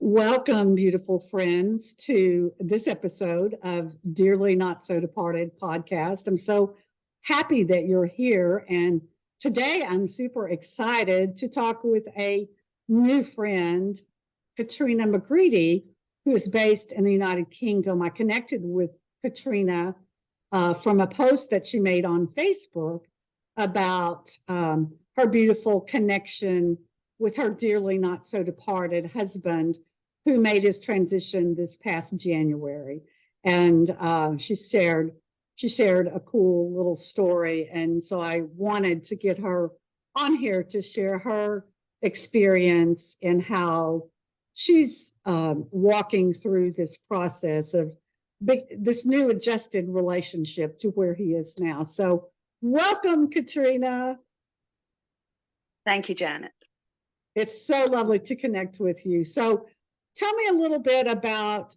Welcome, beautiful friends, to this episode of Dearly Not So Departed podcast. I'm so happy that you're here. And today I'm super excited to talk with a new friend, Katrina McGready, who is based in the United Kingdom. I connected with Katrina from a post that she made on Facebook about her beautiful connection with her dearly not so departed husband, who made his transition this past January. And she shared a cool little story. And so I wanted to get her on here to share her experience and how she's walking through this process of this new adjusted relationship to where he is now. So welcome, Katrina. Thank you, Janet. It's so lovely to connect with you. So tell me a little bit about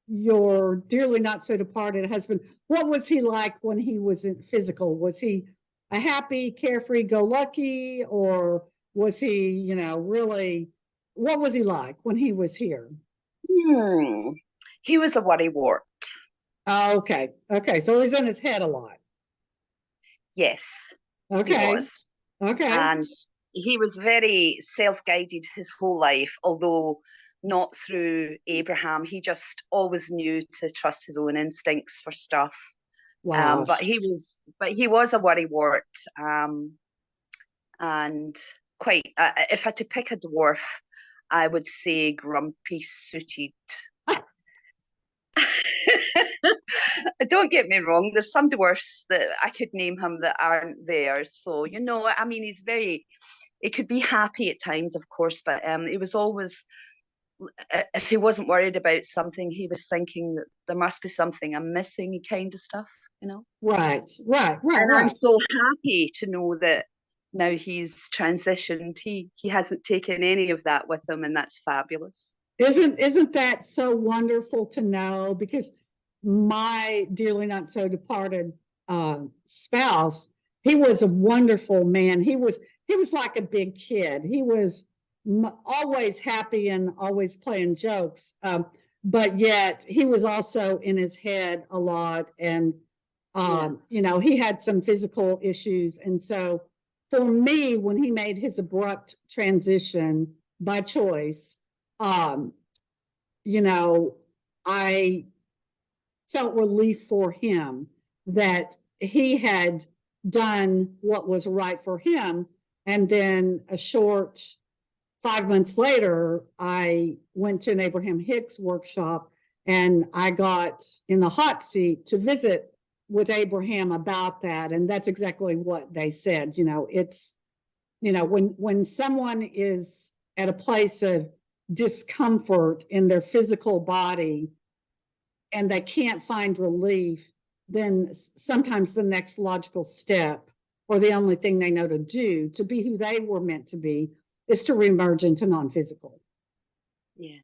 your dearly not so departed husband. What was he like when he was in physical? Was he a happy, carefree, go lucky, or was he, really, what was he like when he was here? He was a worrywart. Oh, okay. Okay. So he's in his head a lot. Yes. Okay. He was. Okay. And he was very self-guided his whole life, although not through Abraham. He just always knew to trust his own instincts for stuff. Wow. But he was a worrywart, and quite. If I had to pick a dwarf, I would say grumpy suited. Don't get me wrong, there's some dwarfs that I could name him that aren't there. So, he could be happy at times, of course, but he was always, if he wasn't worried about something, he was thinking that there must be something I'm missing, kind of stuff, Right. And I'm so happy to know that now he's transitioned. He hasn't taken any of that with him, and that's fabulous. Isn't that so wonderful to know? Because my dearly not so departed spouse, he was a wonderful man. He was like a big kid. He was always happy and always playing jokes, but yet he was also in his head a lot. And he had some physical issues. And so for me, when he made his abrupt transition by choice, I felt relief for him that he had done what was right for him. And then a short 5 months later, I went to an Abraham Hicks workshop, and I got in the hot seat to visit with Abraham about that. And that's exactly what they said. It's, when someone is at a place of discomfort in their physical body and they can't find relief, then sometimes the next logical step, or the only thing they know to do to be who they were meant to be, is to reemerge into non-physical. Yeah.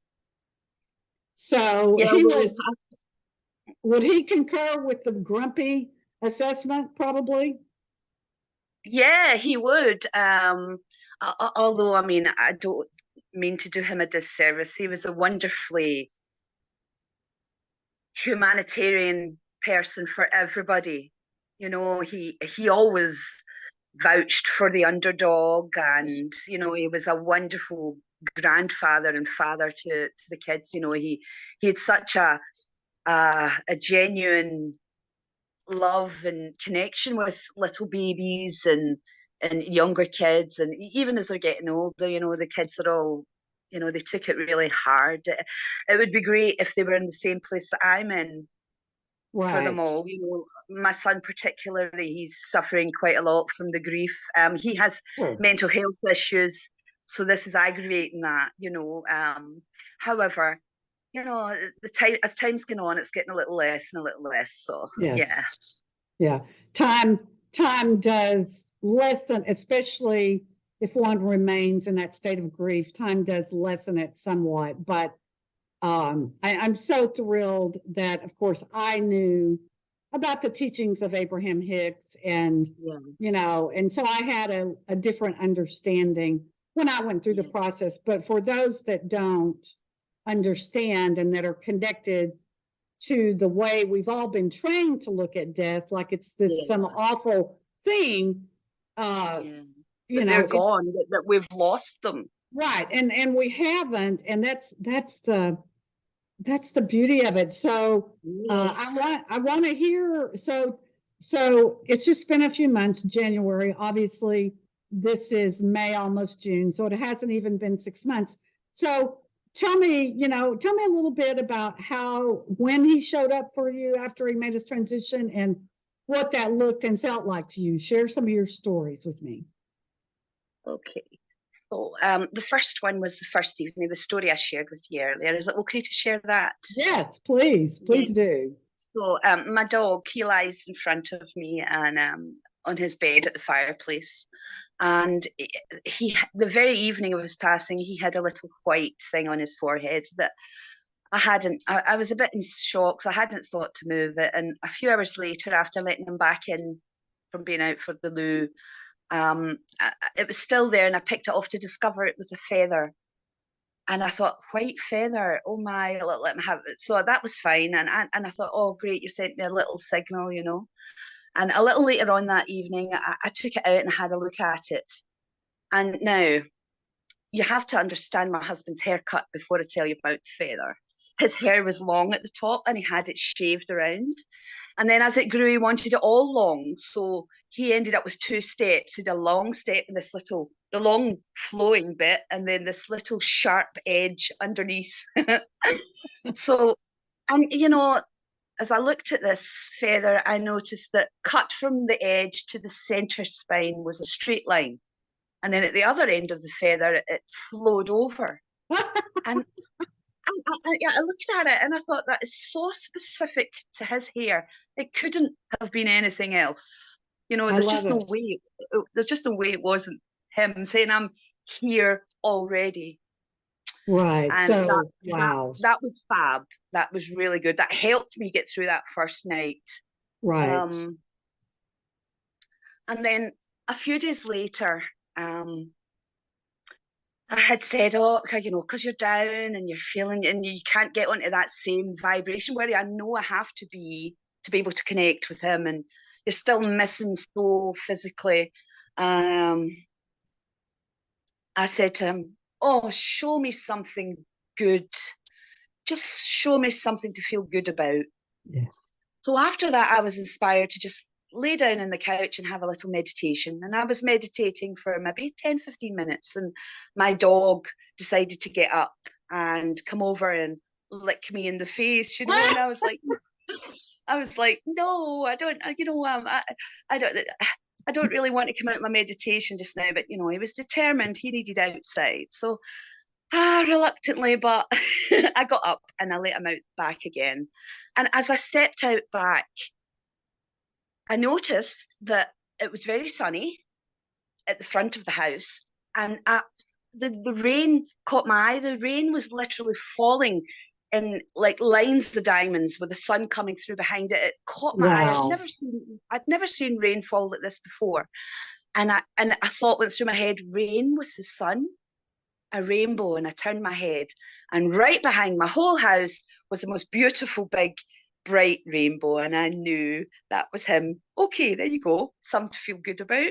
So would he concur with the grumpy assessment? Probably. Yeah, he would. Although, I don't mean to do him a disservice. He was a wonderfully humanitarian person for everybody. He always vouched for the underdog, and he was a wonderful grandfather and father to the kids. He had such a genuine love and connection with little babies and younger kids, and even as they're getting older, the kids are all, they took it really hard. It would be great if they were in the same place that I'm in. Right. For them all. My son particularly, he's suffering quite a lot from the grief. He has mental health issues, so this is aggravating that. However, as time's going on, it's getting a little less and a little less. So yes. Yeah. Time does lessen, especially if one remains in that state of grief. Time does lessen it somewhat, but I'm so thrilled that, of course, I knew about the teachings of Abraham Hicks, and and so I had a different understanding when I went through the process. But for those that don't, understand and that are connected to the way we've all been trained to look at death, like it's this some awful thing. You know, they're gone, that we've lost them. Right. And we haven't, and that's the beauty of it. So I want to hear, so it's just been a few months, January, obviously this is May, almost June, so it hasn't even been 6 months. So tell me a little bit about when he showed up for you after he made his transition and what that looked and felt like to you. Share some of your stories with me. Okay. So the first one was the first evening, the story I shared with you earlier. Is it okay to share that? Yes, please do. So my dog, he lies in front of me and on his bed at the fireplace. And the very evening of his passing, he had a little white thing on his forehead that I was a bit in shock, so I hadn't thought to move it. And a few hours later, after letting him back in from being out for the loo, it was still there, and I picked it off to discover it was a feather. And I thought, white feather, oh my, let me have it. So that was fine. And I thought, oh, great, you sent me a little signal, you know. And a little later on that evening, I took it out and had a look at it. And now, you have to understand my husband's haircut before I tell you about the feather. His hair was long at the top and he had it shaved around. And then as it grew, he wanted it all long. So he ended up with 2 steps. He did a long step and the long flowing bit, and then this little sharp edge underneath. So, and you know, as I looked at this feather, I noticed that cut from the edge to the center spine was a straight line. And then at the other end of the feather, it flowed over. And I looked at it and I thought, that is so specific to his hair. It couldn't have been anything else. You know, there's just no way. There's just no way it wasn't him saying, I'm here already. Right. And so wow. That was fab. That was really good. That helped me get through that first night. Right. And then a few days later, I had said, oh, you know, because you're down and you're feeling, and you can't get onto that same vibration where I know I have to be able to connect with him, and you're still missing so physically. I said to him, oh, show me something good. Just show me something to feel good about. Yeah. So after that, I was inspired to just lay down on the couch and have a little meditation. And I was meditating for maybe 10, 15 minutes. And my dog decided to get up and come over and lick me in the face, you know, and I was like, no, I don't, you know, I don't really want to come out of my meditation just now, but you know, he was determined, he needed outside. So reluctantly, but I got up and I let him out back again. And as I stepped out back, I noticed that it was very sunny at the front of the house, and the rain caught my eye. The rain was literally falling in like lines of diamonds with the sun coming through behind it. It caught my eye. I'd never seen rain fall like this before. And I thought, went through my head, rain with the sun, a rainbow. And I turned my head, and right behind my whole house was the most beautiful big bright rainbow, and I knew that was him. Okay, there you go, something to feel good about.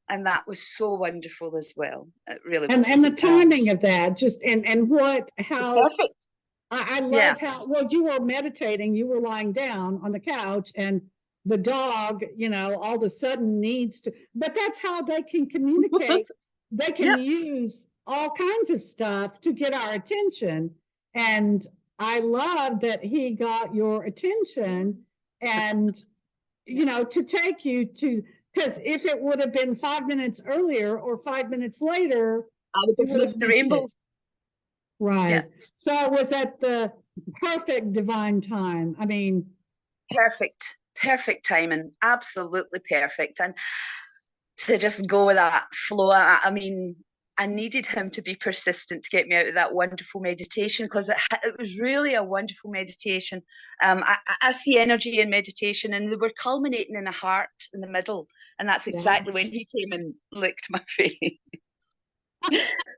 And that was so wonderful as well. It really was. And the timing of that, just how perfect. I love how well you were meditating. You were lying down on the couch, and the dog, you know, all of a sudden needs to. But that's how they can communicate. They can use all kinds of stuff to get our attention, and I love that he got your attention, and you know, to take you to, because if it would have been 5 minutes earlier or 5 minutes later, I would have the rainbow. Right. Yeah. So it was at the perfect divine time. I mean, perfect timing, absolutely perfect. And to just go with that flow, I mean, I needed him to be persistent to get me out of that wonderful meditation, because it was really a wonderful meditation. I see energy in meditation, and they were culminating in a heart in the middle, and that's exactly when he came and licked my face.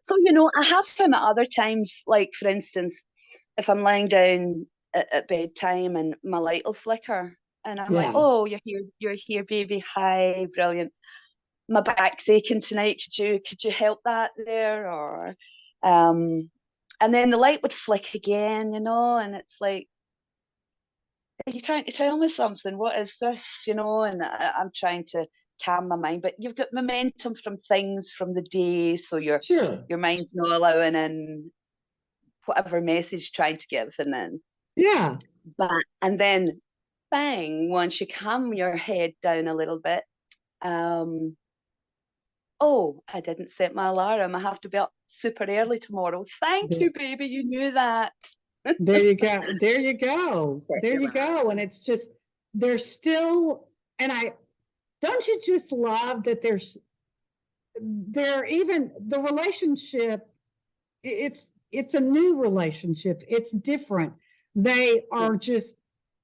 So, you know, I have him at other times, like for instance, if I'm lying down at bedtime and my light will flicker, and I'm like, Yeah. oh, you're here, baby. Hi, brilliant. My back's aching tonight. Could you help that there? Or and then the light would flick again, and it's like, are you trying to tell me something? What is this? And I'm trying to calm my mind, but you've got momentum from things from the day, so your Sure. mind's not allowing in whatever message trying to give, and then Yeah. and then bang, once you calm your head down a little bit, oh, I didn't set my alarm. I have to be up super early tomorrow. Thank you, baby. You knew that. There you go. There you go. Set There your you go. And it's just, there's still, and don't you just love that they're even the relationship, it's a new relationship. It's different. They are just,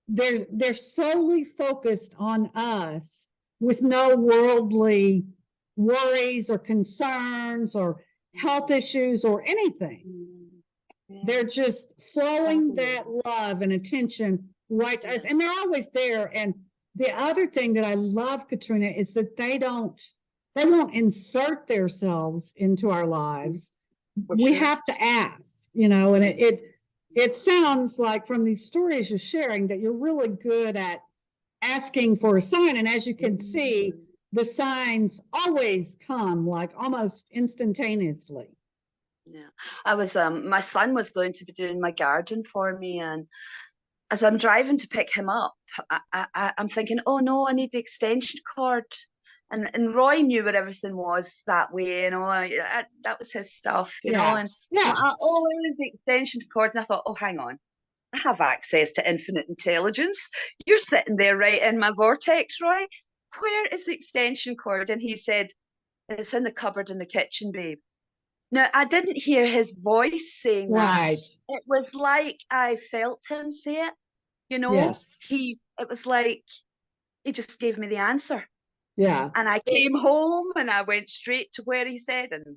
they're solely focused on us with no worldly worries or concerns or health issues or anything. Yeah. They're just flowing that love and attention right to us, and they're always there. And the other thing that I love, Katrina, is that they won't insert themselves into our lives. We have to ask, and it sounds like from these stories you're sharing that you're really good at asking for a sign. And as you can see, the signs always come like almost instantaneously. Yeah, I was my son was going to be doing my garden for me, and as I'm driving to pick him up, I'm thinking, oh no, I need the extension cord, and Roy knew where everything was that way, that was his stuff, and oh, where is the extension cord? And I thought, oh, hang on, I have access to infinite intelligence. You're sitting there right in my vortex, Roy. Where is the extension cord? And he said, it's in the cupboard in the kitchen, babe. Now, I didn't hear his voice saying that. It was like I felt him say it, Yes. It was like he just gave me the answer. Yeah. And I came home and I went straight to where he said, and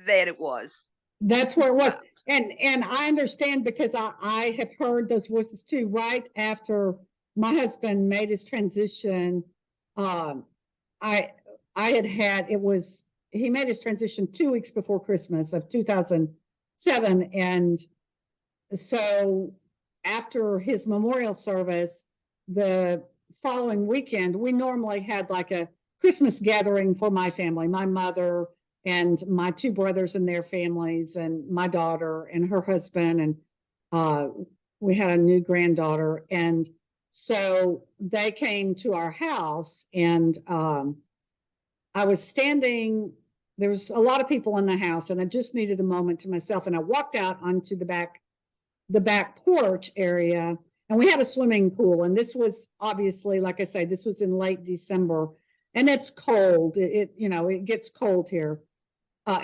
there it was. That's where it was. And I understand because I have heard those voices too. Right after my husband made his transition, I had he made his transition 2 weeks before Christmas of 2007. And so after his memorial service, the following weekend, we normally had like a Christmas gathering for my family, my mother and my 2 brothers and their families, and my daughter and her husband. And we had a new granddaughter. And so they came to our house, and I was standing, there was a lot of people in the house, and I just needed a moment to myself. And I walked out onto the back porch area, and we had a swimming pool. And this was obviously, like I say, this was in late December, and it's cold. It gets cold here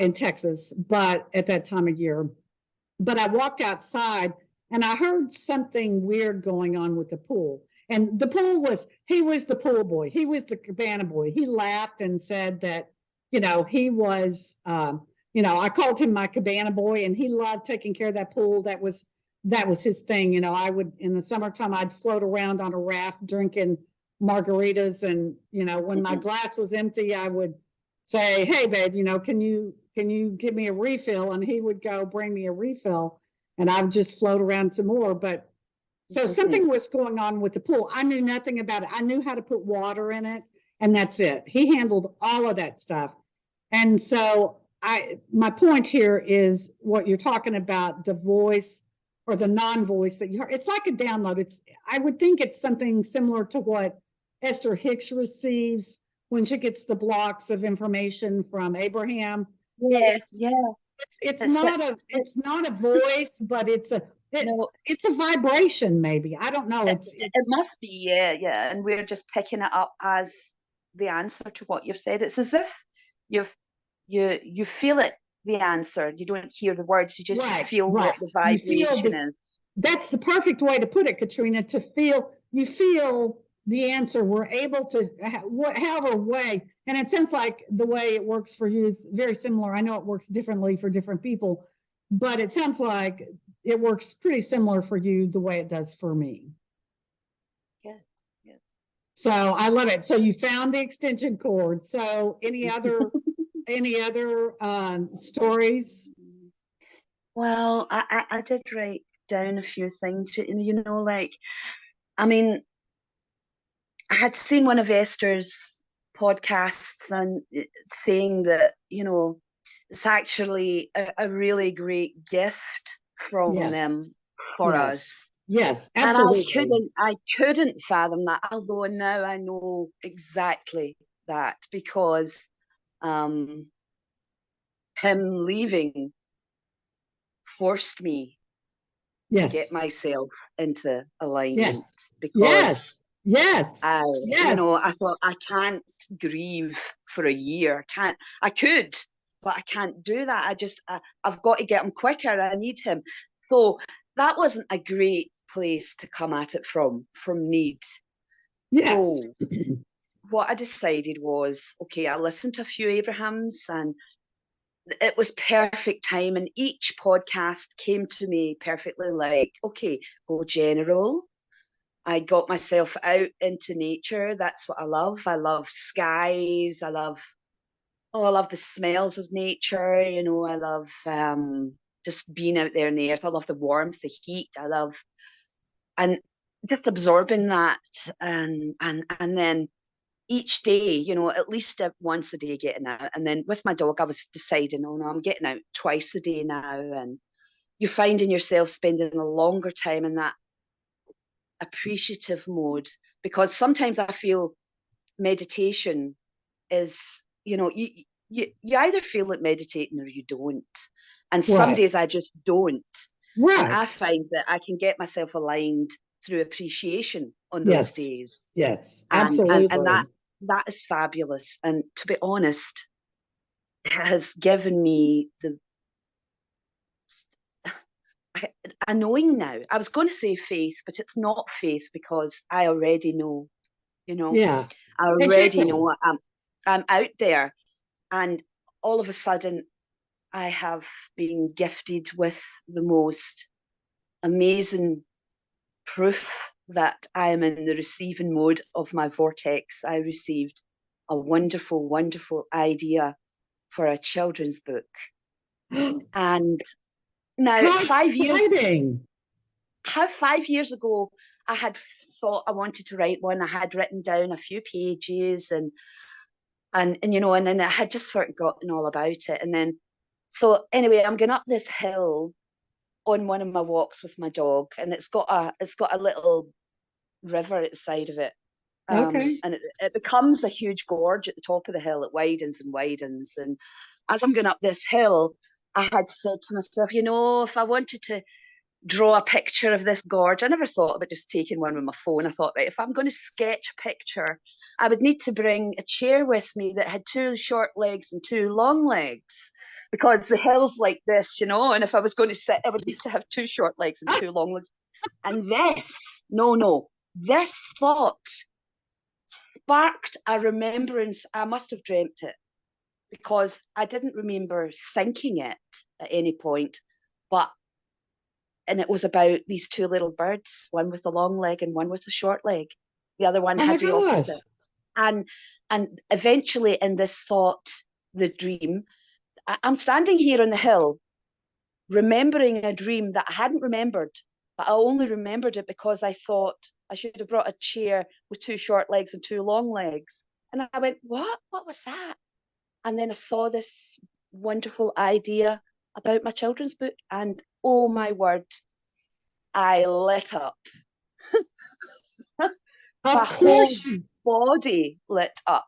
in Texas, but at that time of year. But I walked outside and I heard something weird going on with the pool. And the pool he was the pool boy. He was the cabana boy. He laughed and said that, he was, I called him my cabana boy, and he loved taking care of that pool. That was his thing. I would, in the summertime, I'd float around on a raft drinking margaritas. And, when my glass was empty, I would say, hey, babe, can you give me a refill? And he would go bring me a refill, and I would just float around some more. But so something was going on with the pool. I knew nothing about it. I knew how to put water in it, and that's it. He handled all of that stuff. And so my point here is what you're talking about, the voice or the non-voice that you heard. It's like a download. I would think it's something similar to what Esther Hicks receives when she gets the blocks of information from Abraham. Yes, it's not a voice, but it's a vibration, maybe. I don't know. It must be, yeah. And we're just picking it up as the answer to what you've said. It's as if you feel it, the answer. You don't hear the words, you just feel what the vibration is. That's the perfect way to put it, Katrina, you feel the answer. We're able to, however way, and it sounds like the way it works for you is very similar. I know it works differently for different people, but it sounds like it works pretty similar for you the way it does for me. Good. Good. So I love it. So you found the extension cord. So any other stories? Well, I did write down a few things, like, I mean, I had seen one of Esther's podcasts and saying that, it's actually a really great gift from Yes. them for Yes. us. Yes, And absolutely. I couldn't fathom that, although now I know exactly that, because him leaving forced me to get Yes. myself into alignment, Yes. because Yes. Yes. I thought, I can't grieve for a year. I could, but I can't do that. I've got to get him quicker. I need him. So that wasn't a great place to come at it from need. Yes. So what I decided was, okay, I listened to a few Abrahams, and it was perfect time. And each podcast came to me perfectly, like, okay, go general. I got myself out into nature. That's what I love. I love skies. I love the smells of nature. I love just being out there in the earth. I love the warmth, the heat. And just absorbing that, and then each day, at least once a day getting out. And then with my dog, I was deciding, oh no, I'm getting out twice a day now. And you're finding yourself spending a longer time in that appreciative mode, because sometimes I feel meditation is, you either feel like meditating or you don't. And some Right. days I just don't. And Right. I find that I can get myself aligned through appreciation on those Yes. days. Yes. And Absolutely. that is fabulous. And to be honest, it has given me a knowing now. I was going to say faith, but it's not faith, because I already know, Yeah. I already Exactly. know I'm out there. And all of a sudden, I have been gifted with the most amazing proof that I am in the receiving mode of my vortex. I received a wonderful, wonderful idea for a children's book. And now, How exciting. 5 years ago, I had thought I wanted to write one. I had written down a few pages, and then I had just forgotten all about it. And then, so anyway, I'm going up this hill on one of my walks with my dog, and it's got a little river at the side of it. Okay. And it becomes a huge gorge at the top of the hill. It widens and widens. And as I'm going up this hill, I had said to myself, if I wanted to draw a picture of this gorge, I never thought about just taking one with my phone. I thought, right, if I'm going to sketch a picture, I would need to bring a chair with me that had 2 short legs and 2 long legs, because the hill's like this, and if I was going to sit, I would need to have 2 short legs and 2 long legs. And this thought sparked a remembrance. I must have dreamt it, because I didn't remember thinking it at any point. And it was about these 2 little birds, one with a long leg and one with a short leg. The other one Oh my had the gosh. opposite. And eventually, in this thought, the dream, I'm standing here on the hill, remembering a dream that I hadn't remembered, but I only remembered it because I thought I should have brought a chair with 2 short legs and 2 long legs. And I went, what? What was that? And then I saw this wonderful idea about my children's book, and oh my word, I lit up. My Of whole course, body lit up.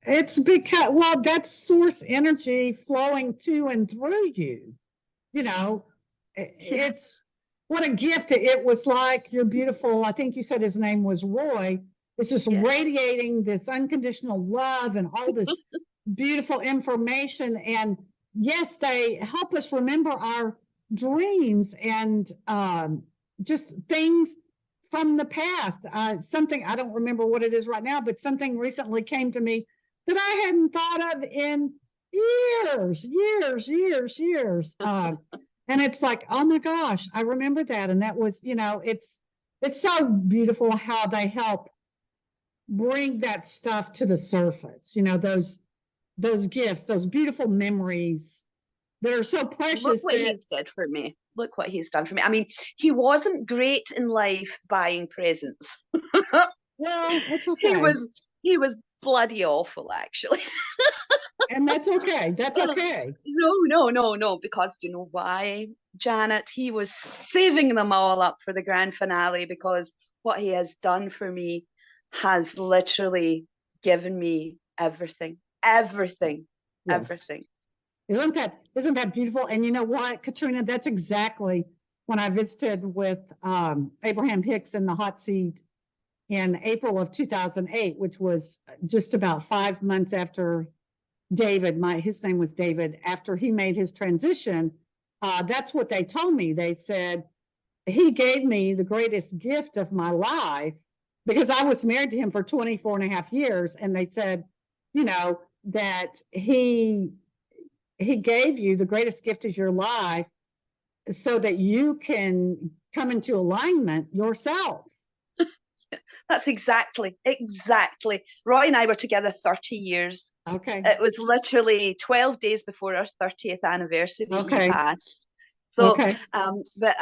it's because, well, that's source energy flowing to and through you. It's what a gift. It was like your beautiful, I think you said his name was Roy. It's just radiating this unconditional love and all this beautiful information. And yes, they help us remember our dreams and just things from the past. Something, I don't remember what it is right now, but something recently came to me that I hadn't thought of in years. And it's like, oh my gosh, I remember that. And that was, it's so beautiful how they help bring that stuff to the surface, those gifts, those beautiful memories that are so Look precious what that, he's did for me. Look what he's done for me. I mean, he wasn't great in life buying presents. well, it's He okay. was he was bloody awful, actually. And that's okay. That's okay. No, because you know why, Janet? He was saving them all up for the grand finale because what he has done for me has literally given me everything, everything, Yes. everything. Isn't that beautiful? And you know what, Katrina, that's exactly when I visited with Abraham Hicks in the hot seat in April of 2008, which was just about 5 months after David, his name was David, after he made his transition. That's what they told me. They said, he gave me the greatest gift of my life because I was married to him for 24 and a half years. And they said, that he gave you the greatest gift of your life so that you can come into alignment yourself. That's exactly. Roy and I were together 30 years. Okay. It was literally 12 days before our 30th anniversary that he Okay. passed. So, Okay. but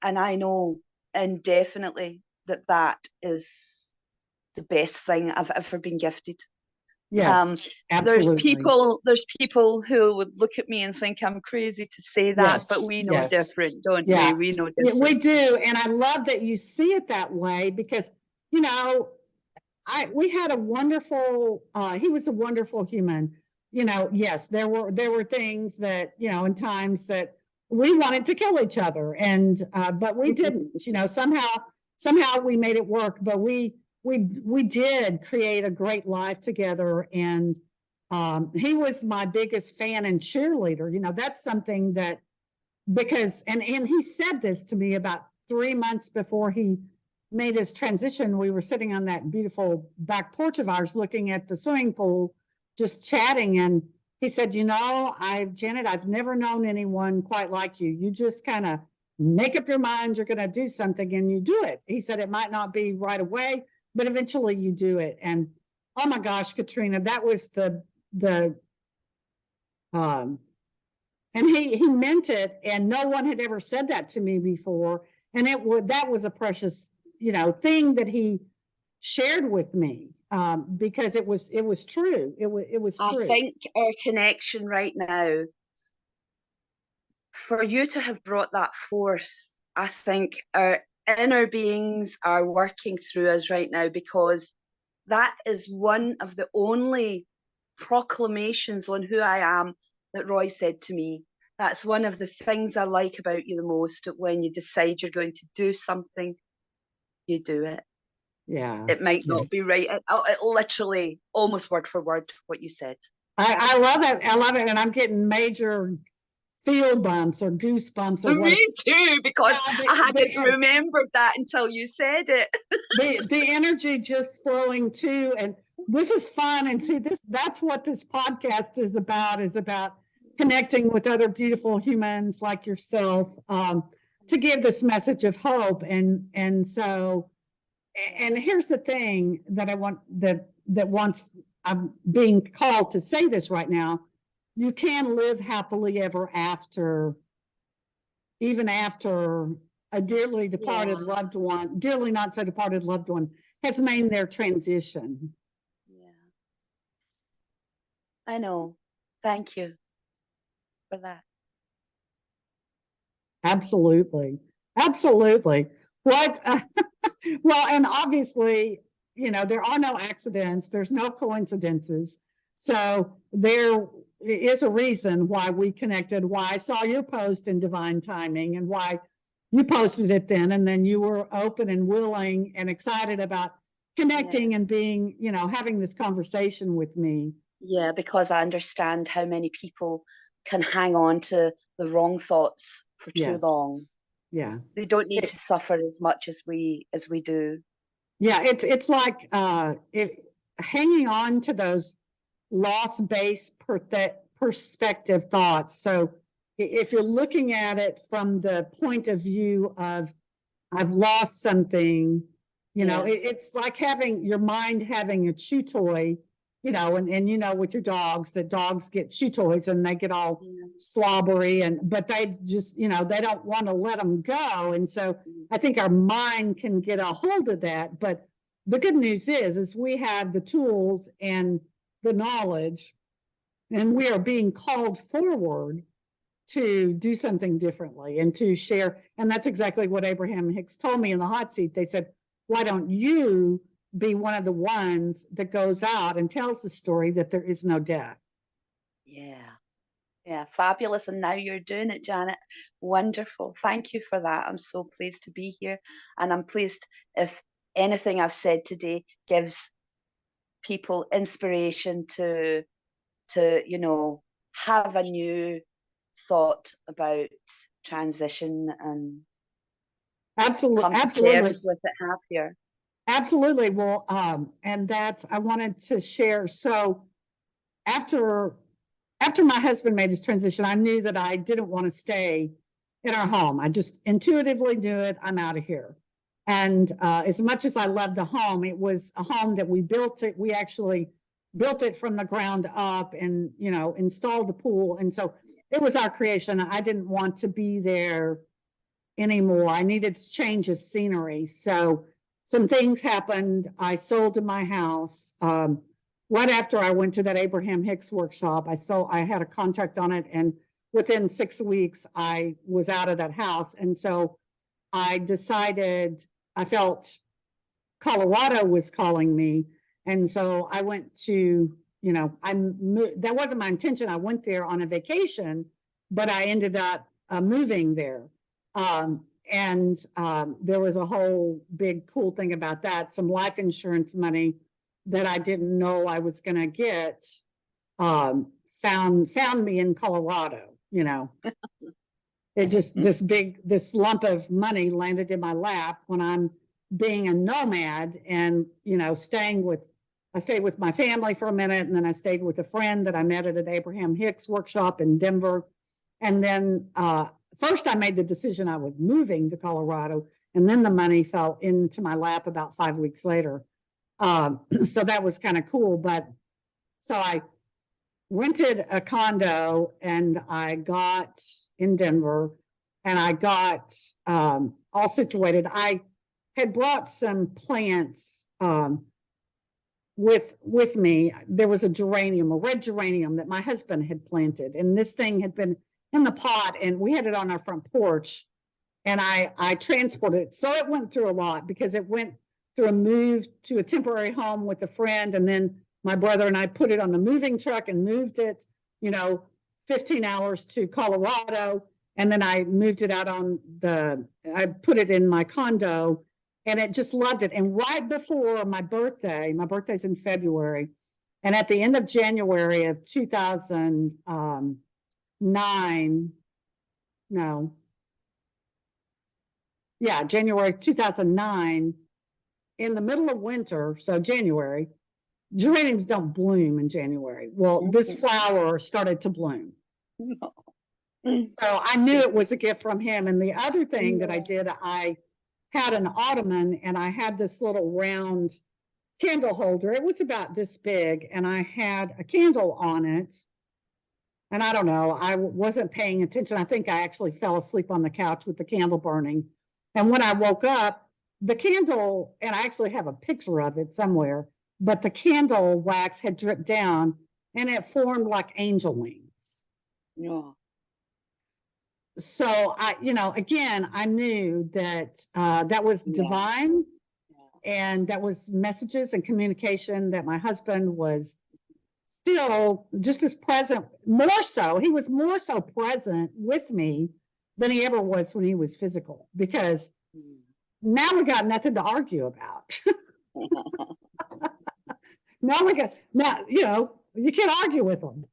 and I know indefinitely that is the best thing I've ever been gifted. Yes, There's absolutely. people who would look at me and think I'm crazy to say that, but Yes, we know yes. different, don't Yeah. we? We know Yeah, we different. do. And I love that you see it that way because, we had a wonderful, he was a wonderful human. Yes, there were things that, in times that we wanted to kill each other and, but we didn't, somehow we made it work, but we did create a great life together. And, he was my biggest fan and cheerleader. That's something that, because, and he said this to me about 3 months before he made his transition. We were sitting on that beautiful back porch of ours looking at the swimming pool, just chatting. And he said, Janet, I've never known anyone quite like you. You just kind of make up your mind you're going to do something and you do it. He said, it might not be right away, but eventually you do it. And oh my gosh, Katrina, that was um, and he meant it, and no one had ever said that to me before. And that was a precious, thing that he shared with me, because it was true. It was I true. think our connection right now, for you to have brought that forth, I think our inner beings are working through us right now because that is one of the only proclamations on who I am that Roy said to me. That's one of the things I like about you the most. When you decide you're going to do something, you do it. Yeah. It might not be right. It literally, almost word for word, what you said. I love it. I love it. And I'm getting major feel bumps or goosebumps or what. Me too, because I hadn't remembered that until you said it. the energy just flowing too. And this is fun. And see, that's what this podcast is about connecting with other beautiful humans like yourself, to give this message of hope. And so, and here's the thing that I want that wants, I'm being called to say this right now. You can live happily ever after, even after a dearly departed loved one, dearly not so departed loved one has made their transition. Yeah. I know. Thank you for that. Absolutely. Absolutely. What, well, and obviously, there are no accidents, there's no coincidences. So there is a reason why we connected, why I saw your post in divine timing and why you posted it then. And then you were open and willing and excited about connecting and being, having this conversation with me. Yeah, because I understand how many people can hang on to the wrong thoughts for too long. Yeah. They don't need to suffer as much as we do. Yeah, it's like hanging on to those loss-based perspective thoughts. So if you're looking at it from the point of view of, I've lost something, you know, it's like having your mind having a chew toy, you know, and you know, with your dogs, that dogs get chew toys and they get all slobbery, but they just, you know, they don't want to let them go. And so I think our mind can get a hold of that. But the good news is we have the tools and the knowledge, and we are being called forward to do something differently and to share. And that's exactly what Abraham Hicks told me in the hot seat. They said, why don't you be one of the ones that goes out and tells the story that there is no death? Yeah, fabulous. And now you're doing it, Janet. Wonderful. Thank you for that. I'm so pleased to be here. And I'm pleased if anything I've said today gives people inspiration to you know, have a new thought about transition and Absolutely, come to absolutely, terms with it happier. absolutely. Well, and that's, I wanted to share. So after my husband made his transition, I knew that I didn't want to stay in our home. I just intuitively knew it. I'm out of here. And as much as I loved the home, it was a home that we built it. We actually built it from the ground up and, you know, installed the pool. And so it was our creation. I didn't want to be there anymore. I needed to change of scenery. So some things happened. I sold my house. Right after I went to that Abraham Hicks workshop, I had a contract on it, and within 6 weeks, I was out of that house. And so I decided, I felt Colorado was calling me. And so I went to, you know, that wasn't my intention. I went there on a vacation, but I ended up moving there. There was a whole big cool thing about that. Some life insurance money that I didn't know I was going to get found me in Colorado, you know. It just, this lump of money landed in my lap when I'm being a nomad and, you know, I stayed with my family for a minute, and then I stayed with a friend that I met at an Abraham Hicks workshop in Denver. And then first I made the decision I was moving to Colorado, and then the money fell into my lap about 5 weeks later. So that was kind of cool. But so I rented a condo, and I got in Denver, and I got all situated. I had brought some plants with me. There was a red geranium that my husband had planted, and this thing had been in the pot, and we had it on our front porch, and I transported it. So it went through a lot, because it went through a move to a temporary home with a friend, and then my brother and I put it on the moving truck and moved it, you know, 15 hours to Colorado. And then I moved it out I put it in my condo, and it just loved it. And right before my birthday's in February, and at the end of January of 2009, January 2009, in the middle of winter, so January, geraniums don't bloom in January. Well, this flower started to bloom. So I knew it was a gift from him. And the other thing that I did, I had an ottoman, and I had this little round candle holder. It was about this big, and I had a candle on it. And I don't know, I wasn't paying attention. I think I actually fell asleep on the couch with the candle burning. And when I woke up, the candle, and I actually have a picture of it somewhere, but the candle wax had dripped down, and it formed like angel wings. Yeah. So I, you know, again, I knew that that was divine, and that was messages and communication, that my husband was still just as present, more so. He was more so present with me than he ever was when he was physical, because now we got nothing to argue about. Now, you know, you can't argue with them.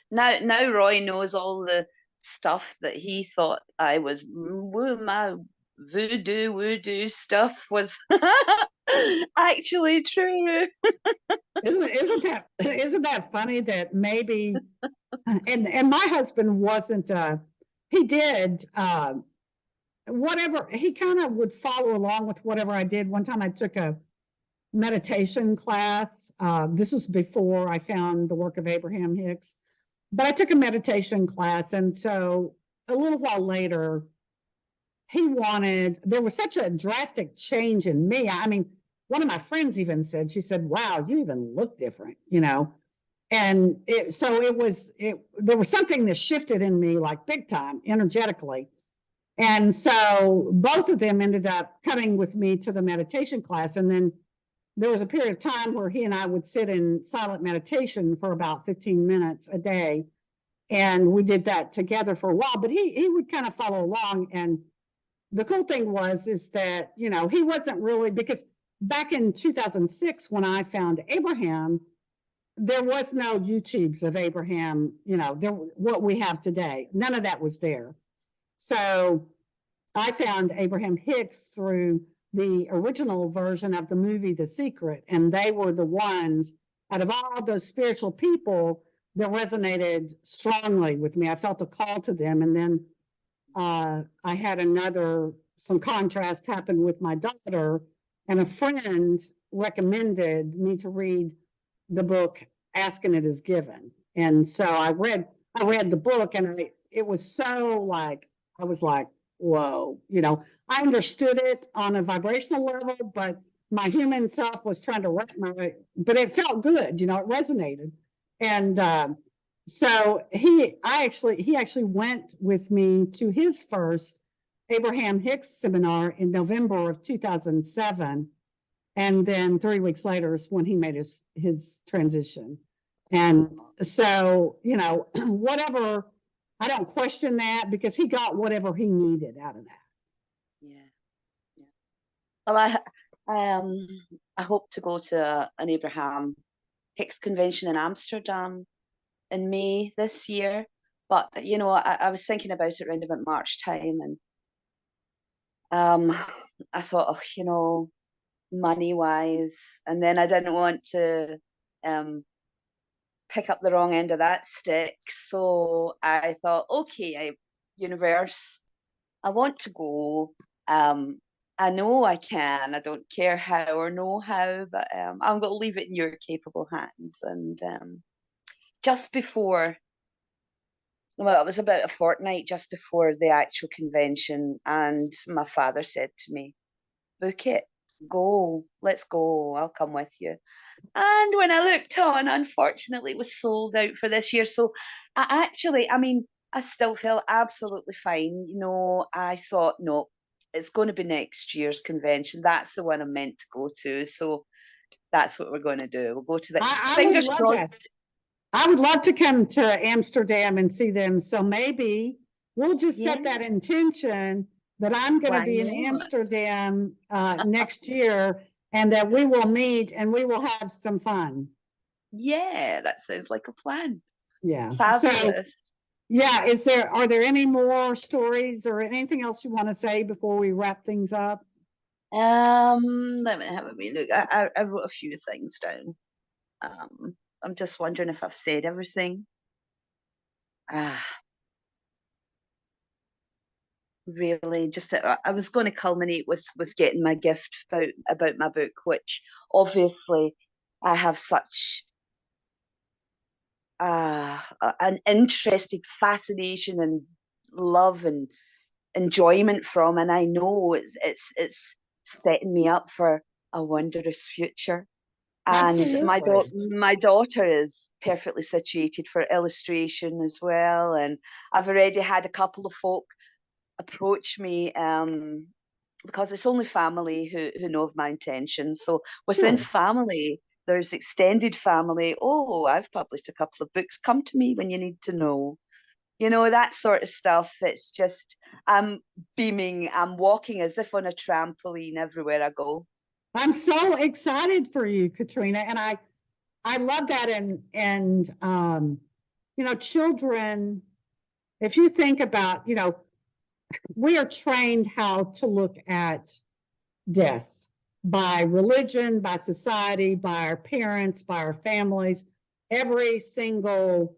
Now Roy knows all the stuff that he thought I was, my voodoo stuff was actually true. Isn't that funny that maybe and my husband wasn't, he did, whatever, he kind of would follow along with whatever I did. One time I took a meditation class. This was before I found the work of Abraham Hicks, but I took a meditation class. And so a little while later, there was such a drastic change in me. I mean, one of my friends even said, she said, wow, you even look different, And there was something that shifted in me like big time, energetically. And so both of them ended up coming with me to the meditation class. And then there was a period of time where he and I would sit in silent meditation for about 15 minutes a day. And we did that together for a while, but he would kind of follow along. And the cool thing is that, he wasn't really, because back in 2006, when I found Abraham, there was no YouTubes of Abraham, what we have today. None of that was there. So I found Abraham Hicks through the original version of the movie, The Secret. And they were the ones out of all those spiritual people that resonated strongly with me. I felt a call to them. And then I had some contrast happen with my daughter, and a friend recommended me to read the book Asking It Is Given. And so I read the book, and it was so like, I was like, whoa, I understood it on a vibrational level, but my human self was trying to but it felt good, it resonated. And so he actually went with me to his first Abraham Hicks seminar in November of 2007. And then 3 weeks later is when he made his transition. And so, whatever, I don't question that, because he got whatever he needed out of that. Yeah. Well, I hope to go to an Abraham Hicks convention in Amsterdam in May this year. But, I was thinking about it around about March time, and I thought of, money wise, and then I didn't want to pick up the wrong end of that stick. So I thought, okay, universe, I want to go. I know I can. I don't care how or know how, but I'm going to leave it in your capable hands. And just before, well, it was about a fortnight just before the actual convention, and my father said to me, book it. Go, let's go, I'll come with you. And when I looked on, unfortunately, it was sold out for this year. So I still feel absolutely fine. I thought, no, it's going to be next year's convention. That's the one I'm meant to go to. So that's what we're going to do. We'll go to the fingers crossed. I would love to come to Amsterdam and see them. So maybe we'll just set that intention that I'm going to be in Amsterdam next year, and that we will meet and we will have some fun. Yeah, that sounds like a plan. Yeah. Fabulous. So, are there any more stories or anything else you want to say before we wrap things up? Let me have a wee look. I wrote a few things down. I'm just wondering if I've said everything. Really, just I was going to culminate with getting my gift about my book, which obviously I have such an interesting fascination and love and enjoyment from, and I know it's setting me up for a wondrous future. And my daughter is perfectly situated for illustration as well, and I've already had a couple of folk approach me because it's only family who know of my intentions. So within family, there's extended family. Oh, I've published a couple of books. Come to me when you need to know. That sort of stuff. It's just, I'm beaming. I'm walking as if on a trampoline everywhere I go. I'm so excited for you, Katrina. And I love that. And children, if you think about, we are trained how to look at death by religion, by society, by our parents, by our families. Every single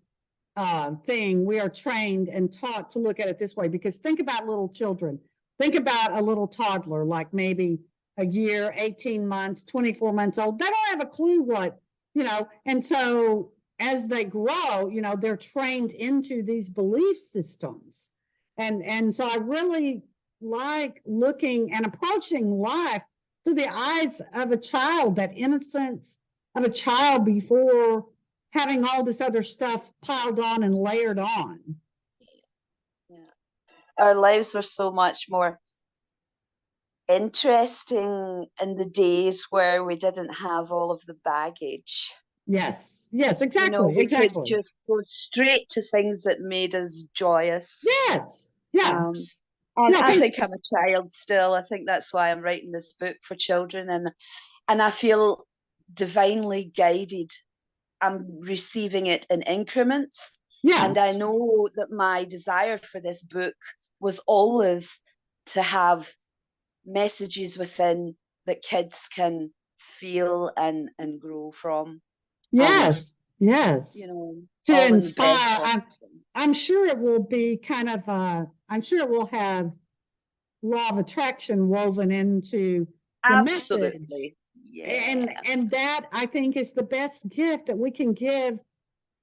thing, we are trained and taught to look at it this way, because think about little children. Think about a little toddler, like maybe a year, 18 months, 24 months old. They don't have a clue what, and so as they grow, they're trained into these belief systems. And so I really like looking and approaching life through the eyes of a child, that innocence of a child before having all this other stuff piled on and layered on. Yeah. Our lives were so much more interesting in the days where we didn't have all of the baggage. Yes, exactly, we exactly. could just go straight to things that made us joyous. Yes, yeah. And I think I'm a child still. I think that's why I'm writing this book for children, and I feel divinely guided. I'm receiving it in increments. Yeah. And I know that my desire for this book was always to have messages within that kids can feel and grow from. Yes, yes. To inspire. I'm sure it will be kind of I'm sure it will have law of attraction woven into the Absolutely. message. Yeah. And that, I think, is the best gift that we can give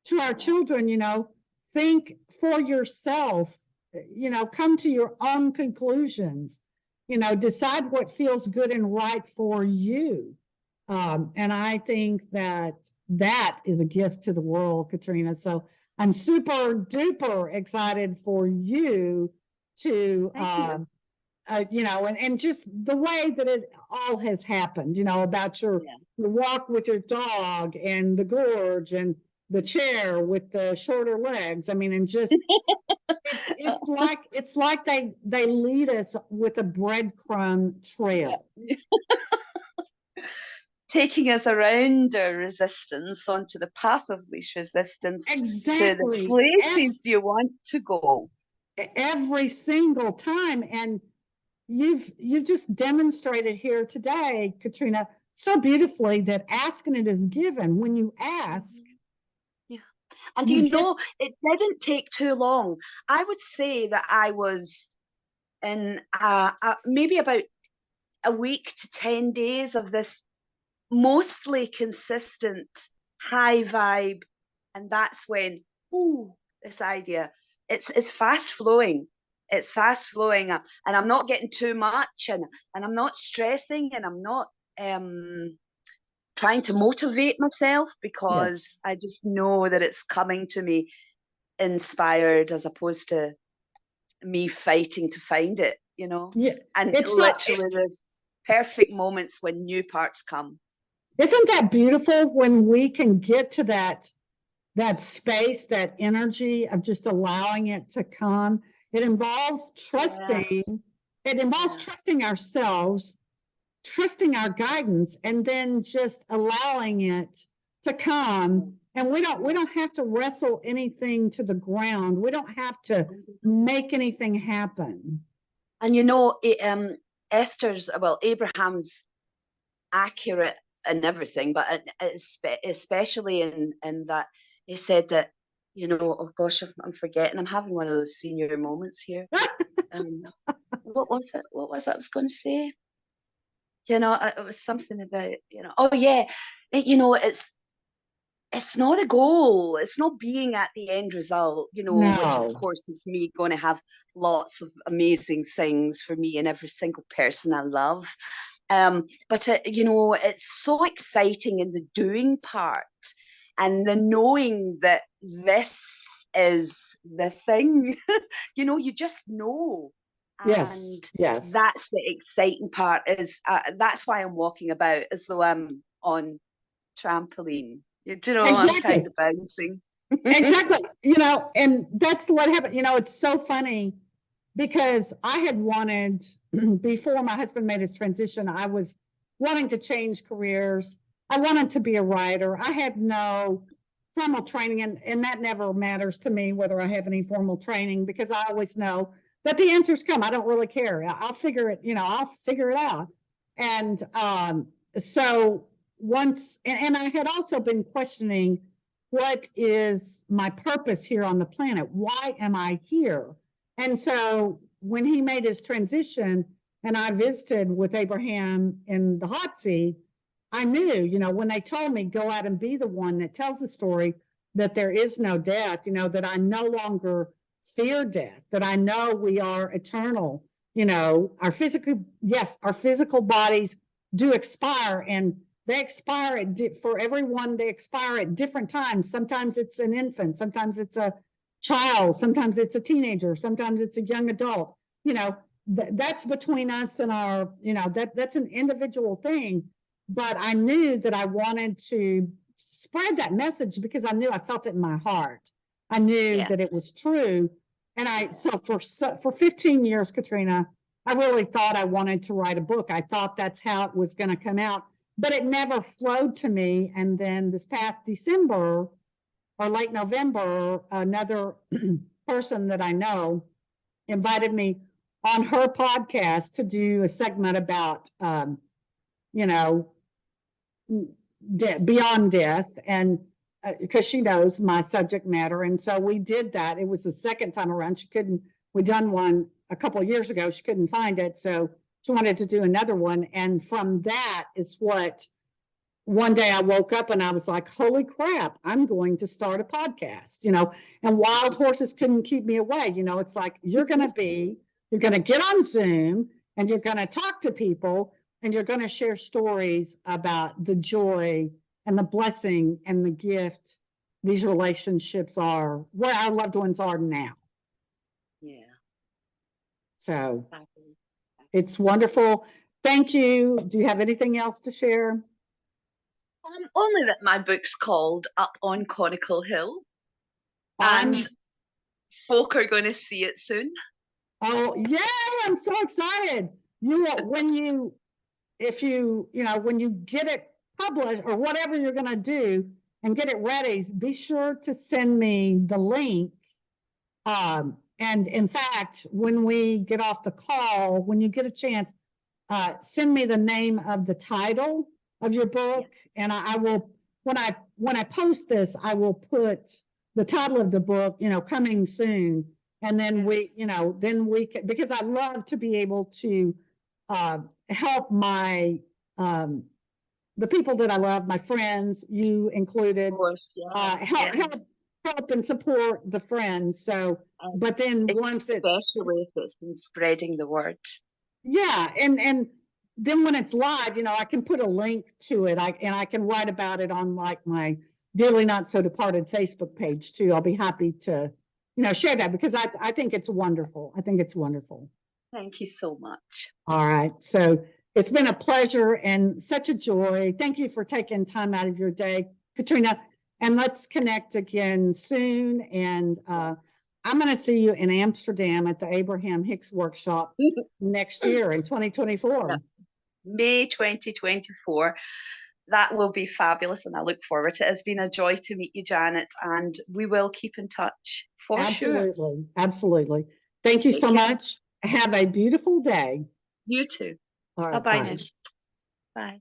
to our children. Think for yourself, come to your own conclusions, decide what feels good and right for you. And I think that is a gift to the world, Katrina. So I'm super duper excited for you to, and just the way that it all has happened, about your walk with your dog and the gorge and the chair with the shorter legs. I mean, and just it's like they lead us with a breadcrumb trail. Taking us around our resistance onto the path of least resistance. Exactly. To the places you want to go. Every single time. And you've just demonstrated here today, Katrina, so beautifully that asking it is given. When you ask. Yeah. And it didn't take too long. I would say that I was in maybe about a week to 10 days of this mostly consistent high vibe, and that's when this idea, it's fast flowing, and I'm not getting too much, and I'm not stressing, and I'm not trying to motivate myself, because I just know that it's coming to me inspired, as opposed to me fighting to find it. And it's literally there's perfect moments when new parts come. Isn't that beautiful when we can get to that space, that energy of just allowing it to come? It involves trusting. It involves trusting ourselves, trusting our guidance, and then just allowing it to come. And we don't have to wrestle anything to the ground. We don't have to make anything happen. And Abraham's accurate in everything, but especially in that he said that, oh gosh, I'm forgetting, I'm having one of those senior moments here. What was it I was going to say? It was something about, it's not a goal, it's not being at the end result, which of course is me going to have lots of amazing things for me and every single person I love. But it's so exciting in the doing part, and the knowing that this is the thing. You just know. Yes. That's the exciting part. That's why I'm walking about as though I'm on trampoline. Exactly. I'm kind of bouncing. Exactly. And that's what happened. It's so funny, because I had wanted, before my husband made his transition, I was wanting to change careers. I wanted to be a writer. I had no formal training, and that never matters to me whether I have any formal training, because I always know that the answers come. I don't really care. I'll figure it, I'll figure it out. And so once, and I had also been questioning what is my purpose here on the planet? Why am I here? And so when he made his transition and I visited with Abraham in the hot seat, I knew, you know, when they told me go out and be the one that tells the story, that there is no death, you know, that I no longer fear death, that I know we are eternal. You know, our physical bodies do expire, and they expire for everyone, they expire at different times. Sometimes it's an infant, sometimes it's a child, sometimes it's a teenager, sometimes it's a young adult. You know, that's between us and our, you know, that's an individual thing. But I knew that I wanted to spread that message because I knew, I felt it in my heart. I knew that it was true. And so for 15 years, Katrina, I really thought I wanted to write a book. I thought that's how it was going to come out, but it never flowed to me. And then this past December or late November, another person that I know invited me on her podcast to do a segment about, you know, beyond death, and because she knows my subject matter. And so we did that. It was the second time around. We done one a couple of years ago. She couldn't find it. So she wanted to do another one. And from that is what, one day I woke up and I was like, holy crap, I'm going to start a podcast, you know, and wild horses couldn't keep me away. You know, it's like, you're going to get on Zoom and you're going to talk to people and you're going to share stories about the joy and the blessing and the gift these relationships are, where our loved ones are now. Yeah. So it's wonderful. Thank you. Do you have anything else to share? Only that my book's called Up on Conical Hill, and folk are going to see it soon. Oh yeah, I'm so excited. When you get it published or whatever you're going to do and get it ready, be sure to send me the link. And in fact, when we get off the call, when you get a chance, send me the name of the title of your book, and I will, when I post this, I will put the title of the book, you know, coming soon, and then we can, because I love to be able to help my the people that I love, my friends, you included, help and support the friends. So, but then once it's, especially if it's in spreading the word. Yeah, and then when it's live, you know, I can put a link to it. I can write about it on like my Dearly Not So Departed Facebook page too. I'll be happy to, you know, share that because I think it's wonderful. I think it's wonderful. Thank you so much. All right. So it's been a pleasure and such a joy. Thank you for taking time out of your day, Katrina. And let's connect again soon. And I'm going to see you in Amsterdam at the Abraham Hicks workshop next year in 2024. Yeah. May 2024. That will be fabulous, and I look forward to it. It's been a joy to meet you, Janet, and we will keep in touch for sure. Absolutely. Thank you so much. Have a beautiful day. You too. All right, Bye-bye now. Bye.